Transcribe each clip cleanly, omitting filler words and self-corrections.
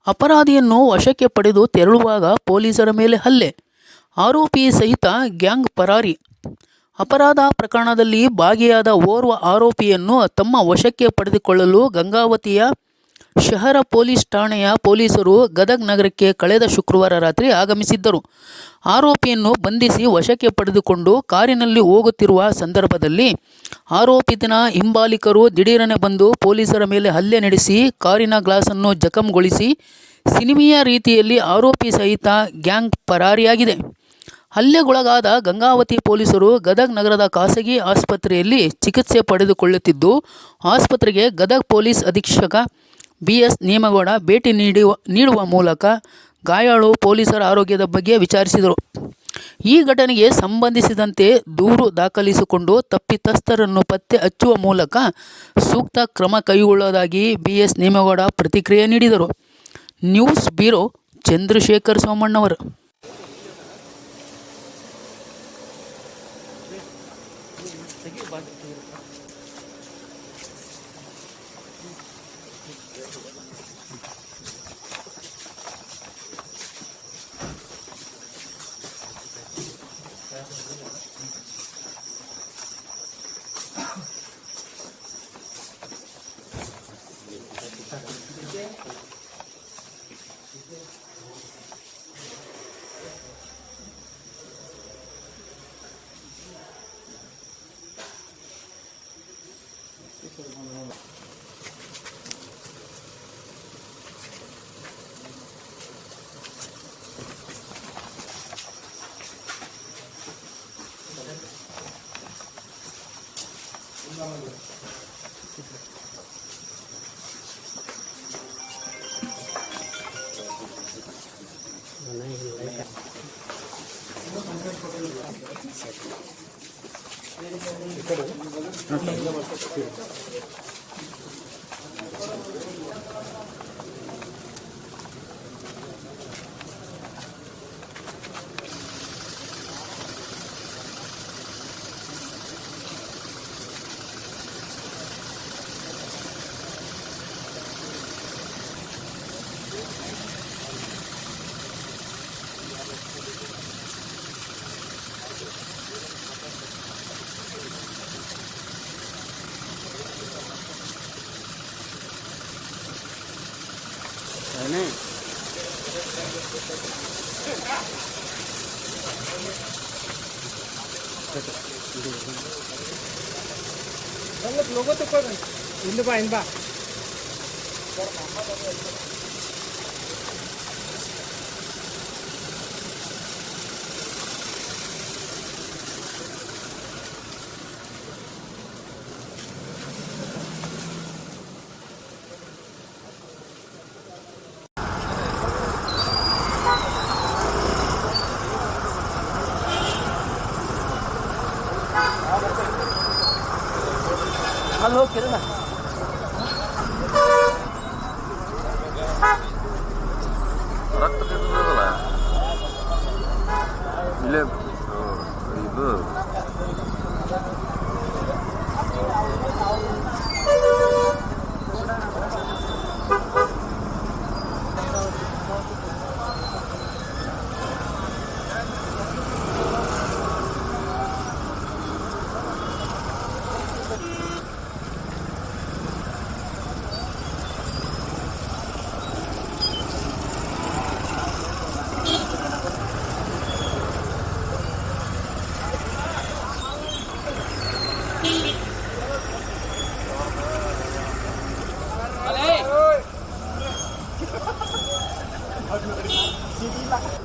ಅಪರಾಧಿಯನ್ನು ವಶಕ್ಕೆ ಪಡೆದು ತೆರಳುವಾಗ ಪೊಲೀಸರ ಮೇಲೆ ಹಲ್ಲೆ, ಆರೋಪಿ ಸಹಿತ ಗ್ಯಾಂಗ್ ಪರಾರಿ. ಅಪರಾಧ ಪ್ರಕರಣದಲ್ಲಿ ಭಾಗಿಯಾದ ಓರ್ವ ಆರೋಪಿಯನ್ನು ತಮ್ಮ ವಶಕ್ಕೆ ಪಡೆದುಕೊಳ್ಳಲು ಗಂಗಾವತಿಯ ಶಹರ ಪೊಲೀಸ್ ಠಾಣೆಯ ಪೊಲೀಸರು ಗದಗ ನಗರಕ್ಕೆ ಕಳೆದ ಶುಕ್ರವಾರ ರಾತ್ರಿ ಆಗಮಿಸಿದ್ದರು. ಆರೋಪಿಯನ್ನು ಬಂಧಿಸಿ ವಶಕ್ಕೆ ಪಡೆದುಕೊಂಡು ಕಾರಿನಲ್ಲಿ ಹೋಗುತ್ತಿರುವ ಸಂದರ್ಭದಲ್ಲಿ ಆರೋಪಿತನ ಹಿಂಬಾಲಕರು ದಿಢೀರನೆ ಬಂದು ಪೊಲೀಸರ ಮೇಲೆ ಹಲ್ಲೆ ನಡೆಸಿ ಕಾರಿನ ಗ್ಲಾಸನ್ನು ಜಖಂಗೊಳಿಸಿ ಸಿನಿಮೀಯ ರೀತಿಯಲ್ಲಿ ಆರೋಪಿ ಸಹಿತ ಗ್ಯಾಂಗ್ ಪರಾರಿಯಾಗಿದೆ. ಹಲ್ಲೆಗೊಳಗಾದ ಗಂಗಾವತಿ ಪೊಲೀಸರು ಗದಗ ನಗರದ ಖಾಸಗಿ ಆಸ್ಪತ್ರೆಯಲ್ಲಿ ಚಿಕಿತ್ಸೆ ಪಡೆದುಕೊಳ್ಳುತ್ತಿದ್ದು, ಆಸ್ಪತ್ರೆಗೆ ಗದಗ ಪೊಲೀಸ್ ಅಧೀಕ್ಷಕ BS ನೇಮಗೌಡ ಭೇಟಿ ನೀಡುವ ಮೂಲಕ ಗಾಯಾಳು ಪೊಲೀಸರ ಆರೋಗ್ಯದ ಬಗ್ಗೆ ವಿಚಾರಿಸಿದರು. ಈ ಘಟನೆಗೆ ಸಂಬಂಧಿಸಿದಂತೆ ದೂರು ದಾಖಲಿಸಿಕೊಂಡು ತಪ್ಪಿತಸ್ಥರನ್ನು ಪತ್ತೆ ಹಚ್ಚುವ ಮೂಲಕ ಸೂಕ್ತ ಕ್ರಮ ಕೈಗೊಳ್ಳುವುದಾಗಿ BS ನೇಮಗೌಡ ಪ್ರತಿಕ್ರಿಯೆ ನೀಡಿದರು. News bureau, Chandrashekhar Somannavar. लोगों तो इनबा इनबा ಅಲ್ಲಿ ಹೋಗ್ತಿರಲ್ಲ ರಕ್ತ ತಿಂದದಲ್ಲ ಇಲ್ಲೇ ಇದು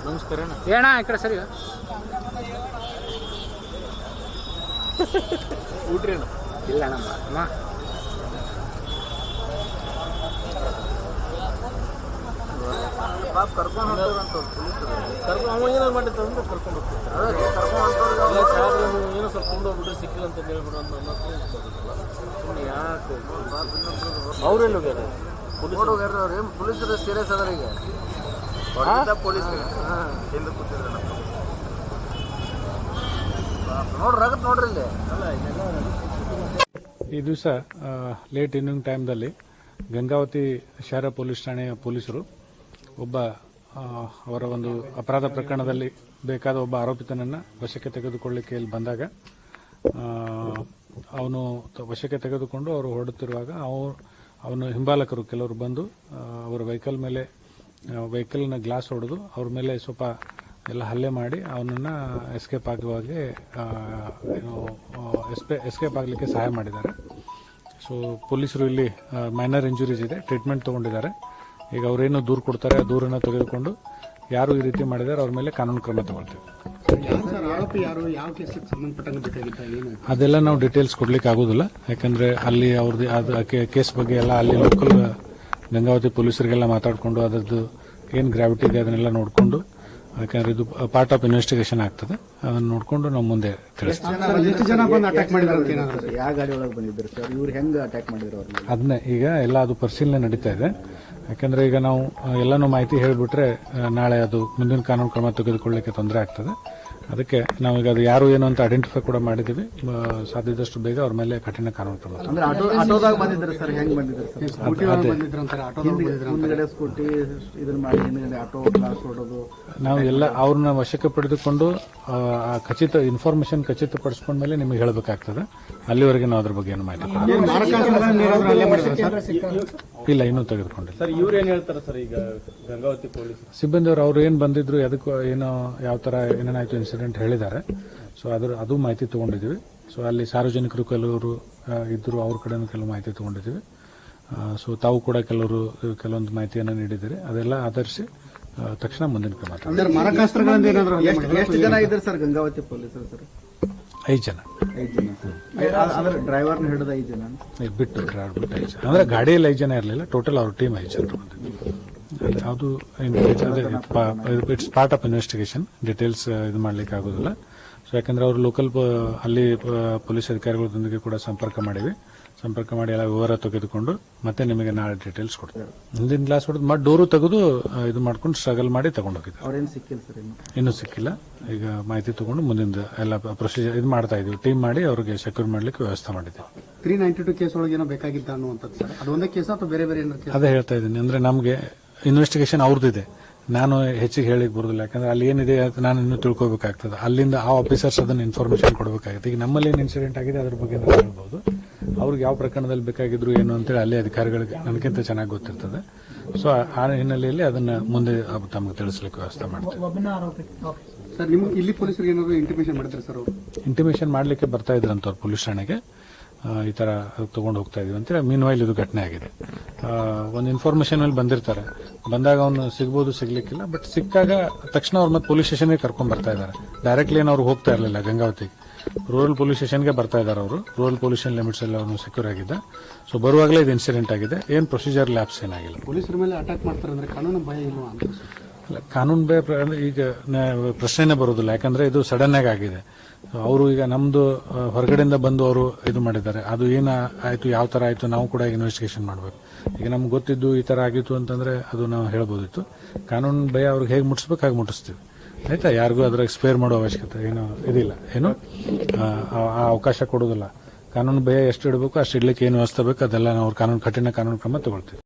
ನಮಸ್ಕಾರ ಏಣ ಈ ಕಡೆ ಸರಿ ಊಟ್ರಿ ಇಲ್ಲ ಅಣ್ಣ ಪಾಪ ಕರ್ಕೊಂಡು ಹೋಗ್ತಾರಂತ ಕರ್ಕೊಂಡು ಅವ ಏನಾರು ಮಾಡಿ ತಂದು ಕರ್ಕೊಂಡು ಹೋಗ್ತಾರೆ ಏನೋ ಸ್ವಲ್ಪ ಕೊಂಡು ಹೋಗ್ಬಿಟ್ರೆ ಸಿಕ್ಕಿಲ್ಲ ಅಂತ ಹೇಳ್ಬಿಡು ಅಂತ ಯಾಕೆ ಅವ್ರೆಲ್ಲ ಹೋಗ್ಯಾರ ಪೊಲೀಸರು ಸೀರಿಯಸ್ ಅದ್ರ ಈಗ ಪೊಲೀಸ್ ಹಿಂದೆ ಕೂತಿದ್ರೆ ನೋಡ್ರಿ ಆಗತ್ತೆ ನೋಡ್ರಿ ಇಲ್ಲಿ ಈ ದಿವಸ ಲೇಟ್ ಈವ್ನಿಂಗ್ ಟೈಮ್ದಲ್ಲಿ ಗಂಗಾವತಿ ಶಹರ ಪೊಲೀಸ್ ಠಾಣೆಯ ಪೊಲೀಸರು ಒಬ್ಬ ಅವರ ಒಂದು ಅಪರಾಧ ಪ್ರಕರಣದಲ್ಲಿ ಬೇಕಾದ ಒಬ್ಬ ಆರೋಪಿತನನ್ನು ವಶಕ್ಕೆ ತೆಗೆದುಕೊಳ್ಳಿಕ್ಕೆ ಇಲ್ಲಿ ಬಂದಾಗ ಅವನು ವಶಕ್ಕೆ ತೆಗೆದುಕೊಂಡು ಅವರು ಹೊರಡುತ್ತಿರುವಾಗ ಅವನ ಹಿಂಬಾಲಕರು ಕೆಲವರು ಬಂದು ಅವರ ವೆಹಿಕಲ್ನ ಗ್ಲಾಸ್ ಹೊಡೆದು ಅವ್ರ ಮೇಲೆ ಸ್ವಲ್ಪ ಎಲ್ಲ ಹಲ್ಲೆ ಮಾಡಿ ಅವನನ್ನು ಎಸ್ಕೇಪ್ ಆಗುವಾಗೆ ಎಸ್ಕೇಪ್ ಆಗಲಿಕ್ಕೆ ಸಹಾಯ ಮಾಡಿದ್ದಾರೆ. ಸೊ ಪೊಲೀಸರು ಇಲ್ಲಿ ಮೈನರ್ ಇಂಜುರೀಸ್ ಇದೆ, ಟ್ರೀಟ್ಮೆಂಟ್ ತೊಗೊಂಡಿದ್ದಾರೆ. ಈಗ ಅವರೇನು ದೂರು ಕೊಡ್ತಾರೆ ಆ ದೂರನ್ನು ತೆಗೆದುಕೊಂಡು ಯಾರು ಈ ರೀತಿ ಮಾಡಿದ್ದಾರೆ ಅವ್ರ ಮೇಲೆ ಕಾನೂನು ಕ್ರಮ ತಗೊಳ್ತೀವಿ. ಅದೆಲ್ಲ ನಾವು ಡೀಟೇಲ್ಸ್ ಕೊಡ್ಲಿಕ್ಕೆ ಆಗೋದಿಲ್ಲ, ಯಾಕಂದ್ರೆ ಅಲ್ಲಿ ಅವ್ರದ್ದು ಅದು ಕೇಸ್ ಬಗ್ಗೆ ಎಲ್ಲ ಅಲ್ಲಿ ಲೋಕಲ್ ಗಂಗಾವತಿ ಪೊಲೀಸರಿಗೆಲ್ಲ ಮಾತಾಡಿಕೊಂಡು ಅದರದ್ದು ಏನು ಗ್ರಾವಿಟಿ ಇದೆ ಅದನ್ನೆಲ್ಲ ನೋಡಿಕೊಂಡು, ಯಾಕಂದ್ರೆ ಇದು ಪಾರ್ಟ್ ಆಫ್ ಇನ್ವೆಸ್ಟಿಗೇಷನ್ ಆಗ್ತದೆ, ಅದನ್ನು ನೋಡಿಕೊಂಡು ನಾವು ಮುಂದೆ ತಿಳಿಸ್ತೀವಿ. ಅದನ್ನೇ ಈಗ ಎಲ್ಲ ಅದು ಪರಿಶೀಲನೆ ನಡೀತಾ ಇದೆ. ಯಾಕಂದ್ರೆ ಈಗ ನಾವು ಎಲ್ಲನೂ ಮಾಹಿತಿ ಹೇಳಿಬಿಟ್ರೆ ನಾಳೆ ಅದು ಮುಂದಿನ ಕಾನೂನು ಕ್ರಮ ತೆಗೆದುಕೊಳ್ಳಲಿಕ್ಕೆ ತೊಂದರೆ ಆಗ್ತದೆ. ಅದಕ್ಕೆ ನಾವೀಗ ಅದು ಯಾರು ಏನು ಅಂತ ಐಡೆಂಟಿಫೈ ಕೂಡ ಮಾಡಿದ್ದೀವಿ. ಸಾಧ್ಯದಷ್ಟು ಬೇಗ ಅವ್ರ ಮೇಲೆ ಕಠಿಣ ಕಾನೂನು ಕ್ರಮ. ನಾವು ಎಲ್ಲ ಅವ್ರನ್ನ ವಶಕ್ಕೆ ಪಡೆದುಕೊಂಡು ಖಚಿತ ಇನ್ಫಾರ್ಮೇಶನ್ ಖಚಿತಪಡಿಸ್ಕೊಂಡ ಮೇಲೆ ನಿಮಗೆ ಹೇಳಬೇಕಾಗ್ತದೆ. ಅಲ್ಲಿವರೆಗೆ ನಾವು ಅದ್ರ ಬಗ್ಗೆ ಏನು ಮಾಹಿತಿ ಇಲ್ಲ, ಇನ್ನೂ ತೆಗೆದುಕೊಂಡಿಲ್ಲ. ಸರ್ ಇವ್ರು ಏನ್ ಹೇಳ್ತಾರೆ ಸರ್ ಈಗ ಗಂಗಾವತಿ ಪೊಲೀಸ್ ಸಿಬ್ಬಂದಿಯವರು ಅವ್ರು ಏನು ಬಂದಿದ್ರು ಅದಕ್ಕೂ ಏನೋ ಯಾವ ತರ ಏನೇನಾಯ್ತು ಇನ್ಸಿಡೆಂಟ್ ಹೇಳಿದ್ದಾರೆ. ಸೊ ಅದು ಮಾಹಿತಿ ತಗೊಂಡಿದ್ದೀವಿ. ಸೊ ಅಲ್ಲಿ ಸಾರ್ವಜನಿಕರು ಕೆಲವರು ಇದ್ರು, ಅವ್ರ ಕಡೆನೂ ಕೆಲವು ಮಾಹಿತಿ ತಗೊಂಡಿದ್ದೀವಿ. ಸೊ ತಾವು ಕೂಡ ಕೆಲವೊಂದು ಮಾಹಿತಿಯನ್ನು ನೀಡಿದ್ದೀರಿ. ಅದೆಲ್ಲ ಆಧರಿಸಿ ತಕ್ಷಣ ಮುಂದಿನ ಕ್ರಮ. ಎಷ್ಟು ಜನ ಇದ್ದಾರೆ ಸರ್ ಗಂಗಾವತಿ ಪೊಲೀಸರು ಸರ್? 5 ಜನ. ಡ್ರೈವರ್ನ ಹಿಡಿದ 5 ಜನ ಬಿಟ್ಟು ಡ್ರೈವರ್ ಬಿಟ್ಟು 5 ಜನ, ಅಂದ್ರೆ ಗಾಡಿಯಲ್ಲಿ 5 ಜನ ಇರಲಿಲ್ಲ, ಟೋಟಲ್ ಅವ್ರ ಟೀಮ್ 5 ಜನರು ಬಂದಿದ್ರು. ಅದು it's part of investigation, details ಇದು ಮಾಡ್ಲಿಕ್ಕೆ ಆಗೋದಿಲ್ಲ. ಸೊ ಯಾಕಂದ್ರೆ ಅವರು ಲೋಕಲ್ ಅಲ್ಲಿ ಪೊಲೀಸ್ ಅಧಿಕಾರಿಗಳೊಂದಿಗೆ ಕೂಡ ಸಂಪರ್ಕ ಮಾಡಿ ಎಲ್ಲ ವಿವರ ತೆಗೆದುಕೊಂಡು ಮತ್ತೆ ನಿಮಗೆ ನಾಳೆ ಡೀಟೇಲ್ಸ್ ಕೊಡ್ತಾರೆ. ಹಿಂದಿನ ಗ್ಲಾಸ್ ಹೊಡೆದು ಮತ್ತೆ ಡೋರು ತೆಗೆದು ಇದು ಮಾಡ್ಕೊಂಡು ಸ್ಟ್ರಗಲ್ ಮಾಡಿ ತಗೊಂಡೋಗಿದ್ದಾರೆ. ಇನ್ನೂ ಸಿಕ್ಕಿಲ್ಲ. ಈಗ ಮಾಹಿತಿ ತಗೊಂಡು ಮುಂದಿನ ಎಲ್ಲ ಪ್ರೊಸೀಜರ್ ಇದು ಮಾಡ್ತಾ ಇದೀವಿ. ಟೀಮ್ ಮಾಡಿ ಅವ್ರಿಗೆ ಸೆಕ್ಯೂರ್ ಮಾಡ್ಲಿಕ್ಕೆ ವ್ಯವಸ್ಥೆ ಮಾಡಿದ್ದೀವಿ. 392 ಕೇಸ್ ಒಳಗೆ ಏನೋ ಬೇಕಾಗಿತ್ತ ಅನ್ನುವಂಥದ್ದು ಸರ್, ಅದೊಂದೇ ಕೇಸ್ ಅಥವಾ ಬೇರೆ ಬೇರೆ ಅದೇ ಹೇಳ್ತಾ ಇದ್ದೀನಿ. ಅಂದ್ರೆ ನಮಗೆ ಇನ್ವೆಸ್ಟಿಗೇಷನ್ ಅವ್ರದ್ದಿದೆ, ನಾನು ಹೆಚ್ಚಿಗೆ ಹೇಳಿಕ್ ಬರೋದಿಲ್ಲ. ಯಾಕಂದ್ರೆ ಅಲ್ಲಿ ಏನಿದೆ ನಾನು ಇನ್ನೂ ತಿಳ್ಕೊಬೇಕಾಗ್ತದೆ. ಅಲ್ಲಿಂದ ಆ ಆಫೀಸರ್ಸ್ ಅದನ್ನ ಇನ್ಫಾರ್ಮೇಶನ್ ಕೊಡಬೇಕಾಗುತ್ತೆ. ಈಗ ನಮ್ಮಲ್ಲಿ ಏನು ಇನ್ಸಿಡೆಂಟ್ ಆಗಿದೆ ಅದ್ರ ಬಗ್ಗೆ ನಾವು ಹೇಳ್ಬೋದು. ಅವ್ರಿಗೆ ಯಾವ ಪ್ರಕರಣದಲ್ಲಿ ಬೇಕಾಗಿದ್ರು ಏನು ಅಂತೇಳಿ ಅಲ್ಲಿ ಅಧಿಕಾರಿಗಳಿಗೆ ನನಗಿಂತ ಚೆನ್ನಾಗಿ ಗೊತ್ತಿರ್ತದೆ. ಸೊ ಆ ಹಿನ್ನೆಲೆಯಲ್ಲಿ ಅದನ್ನ ಮುಂದೆ ತಮಗೆ ತಿಳಿಸ್ಲಿಕ್ಕೆ ವ್ಯವಸ್ಥೆ ಮಾಡ್ತೀವಿ. ಸರ್ ನಿಮ್ಗೆ ಇಲ್ಲಿ ಪೊಲೀಸರಿಗೆ ಏನಾದ್ರು ಇಂಟಿಮೇಷನ್ ಮಾಡಿದ್ರೆ ಸರ್? ಅವರು ಇಂಟಿಮೇಷನ್ ಮಾಡ್ಲಿಕ್ಕೆ ಬರ್ತಾ ಇದ್ರಂತ ಅವ್ರು ಪೊಲೀಸ್ ಠಾಣೆಗೆ, ಈ ತರ ತಗೊಂಡು ಹೋಗ್ತಾ ಇದೀವಿ ಅಂತೇಳಿ. ಮೀನ್ ವೈಲ್ ಇದು ಘಟನೆ ಆಗಿದೆ. ಒಂದು ಇನ್ಫಾರ್ಮೇಶನ್ ಮೇಲೆ ಬಂದಿರ್ತಾರೆ, ಬಂದಾಗ ಅವನು ಸಿಗ್ಬೋದು, ಸಿಗ್ಲಿಕ್ಕಿಲ್ಲ. ಬಟ್ ಸಿಕ್ಕಾಗ ತಕ್ಷಣ ಅವ್ರು ಮತ್ತೆ ಪೊಲೀಸ್ ಸ್ಟೇಷನ್ಗೆ ಕರ್ಕೊಂಡ್ ಬರ್ತಾ ಇದ್ದಾರೆ. ಡೈರೆಕ್ಟ್ಲಿ ಏನು ಅವ್ರು ಹೋಗ್ತಾ ಇರಲಿಲ್ಲ ಗಂಗಾವತಿಗೆ, ರೂರಲ್ ಪೊಲೀಸ್ ಸ್ಟೇಷನ್ಗೆ ಬರ್ತಾ ಇದ್ದಾರೆ ಅವರು. ರೂರಲ್ ಪೊಲೀಸ್ ಲಿಮಿಟ್ಸ್ ಎಲ್ಲ ಅವನು ಸೆಕ್ಯೂರ್ ಆಗಿದ್ದ. ಸೊ ಬರುವಾಗಲೇ ಇದು ಇನ್ಸಿಡೆಂಟ್ ಆಗಿದೆ. ಏನ್ ಪ್ರೊಸೀಜರ್ ಲ್ಯಾಪ್ಸ್ ಏನಾಗಿಲ್ಲ. ಪೊಲೀಸರ ಮೇಲೆ ಅಟ್ಯಾಕ್ ಮಾಡ್ತಾರೆ ಅಂದ್ರೆ ಕಾನೂನು ಭಯ ಇಲ್ವಾ ಅಂತ? ಕಾನೂನು ಭಯ ಈಗ ಪ್ರಶ್ನೆನೇ ಬರೋದಿಲ್ಲ. ಯಾಕಂದ್ರೆ ಇದು ಸಡನ್ ಆಗಿ ಆಗಿದೆ. ಅವರು ಈಗ ನಮ್ದು ಹೊರಗಡೆಯಿಂದ ಬಂದು ಅವರು ಇದು ಮಾಡಿದ್ದಾರೆ. ಅದು ಏನ ಆಯ್ತು, ಯಾವ ತರ ಆಯ್ತು, ನಾವು ಕೂಡ ಇನ್ವೆಸ್ಟಿಗೇಷನ್ ಮಾಡಬೇಕು. ಈಗ ನಮ್ಗೆ ಗೊತ್ತಿದ್ದು ಈ ತರ ಆಗಿತ್ತು ಅಂತಂದ್ರೆ ಅದು ನಾವು ಹೇಳ್ಬೋದಿತ್ತು. ಕಾನೂನು ಭಯ ಅವ್ರಿಗೆ ಹೇಗೆ ಮುಟ್ಟಿಸ್ಬೇಕು ಹಾಗೆ ಮುಟ್ಟಿಸ್ತೀವಿ, ಆಯ್ತಾ. ಯಾರಿಗೂ ಅದ್ರಾಗ ಸ್ಪೇರ್ ಮಾಡೋ ಅವಶ್ಯಕತೆ ಏನು ಇದಿಲ್ಲ, ಏನು ಆ ಅವಕಾಶ ಕೊಡೋದಿಲ್ಲ. ಕಾನೂನು ಭಯ ಎಷ್ಟು ಇಡಬೇಕು ಅಷ್ಟು ಇಡ್ಲಿಕ್ಕೆ ಏನು ವ್ಯವಸ್ಥೆ ಬೇಕು ಅದೆಲ್ಲ ನಾವು ಕಠಿಣ ಕಾನೂನು ಕ್ರಮ ತಗೊಳ್ತೀವಿ.